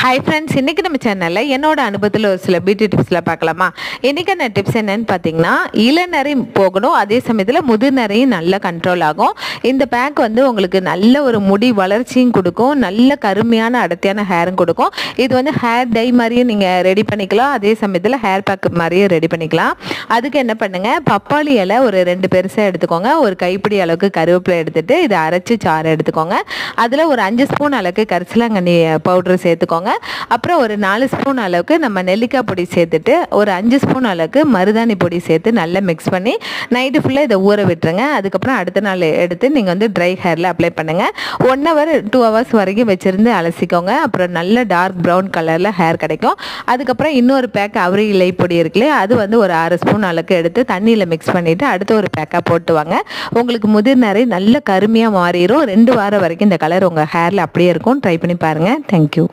Hi friends, இன்றைக்கி நம்ம சேனலில் என்னோட அனுபவத்தில் ஒரு சில பியூட்டி டிப்ஸில் பார்க்கலாமா? இன்றைக்கான டிப்ஸ் என்னென்னு பார்த்தீங்கன்னா, இளநரை போகணும், அதே சமயத்தில் முதுநரையும் நல்லா கண்ட்ரோல் ஆகும். இந்த பேக் வந்து உங்களுக்கு நல்ல ஒரு முடி வளர்ச்சியும் கொடுக்கும், நல்ல கருமையான அடர்த்தியான ஹேரும் கொடுக்கும். இது வந்து ஹேர் டை மாதிரியும் நீங்கள் ரெடி பண்ணிக்கலாம், அதே சமயத்தில் ஹேர் பேக் மாதிரியும் ரெடி பண்ணிக்கலாம். அதுக்கு என்ன பண்ணுங்கள், பப்பாளி இலை ஒரு 2 பெருசாக எடுத்துக்கோங்க, ஒரு கைப்பிடி அளவுக்கு கருவேப்பிலை எடுத்துகிட்டு இதை அரைச்சி சாறு எடுத்துக்கோங்க. அதில் ஒரு 5 ஸ்பூன் அளவுக்கு கரிசலாங்கண்ணி பவுடர் சேர்த்துக்கோங்க. அப்புறம் ஒரு 4 ஸ்பூன் அளவுக்கு நம்ம நெல்லிக்காய் பொடி சேர்த்துட்டு ஒரு 5 ஸ்பூன் அளவுக்கு மருதாணி பொடி சேர்த்து நல்லா மிக்ஸ் பண்ணி நைட்டு ஃபுல்லாக இதை ஊற விட்டுருங்க. அதுக்கப்புறம் அடுத்த நாள் எடுத்து நீங்கள் வந்து ட்ரை ஹேரில் அப்ளை பண்ணுங்கள். 1 ஹவர் 2 ஹவர்ஸ் வரைக்கும் வச்சுருந்து அலசிக்கோங்க. அப்புறம் நல்ல டார்க் ப்ரௌன் கலரில் ஹேர் கிடைக்கும். அதுக்கப்புறம் இன்னொரு பேக் அவரி இலை பொடி இருக்குல்லையே, அது வந்து ஒரு 6 ஸ்பூன் அளவுக்கு எடுத்து தண்ணியில் மிக்ஸ் பண்ணிவிட்டு அடுத்த ஒரு பேக்காக போட்டுவாங்க. உங்களுக்கு முதிர்நரை நல்ல கருமையாக மாறிடும். 2 வாரம் வரைக்கும் இந்த கலர் உங்கள் ஹேரில் அப்படியே இருக்கும். ட்ரை பண்ணி பாருங்கள். தேங்க்யூ.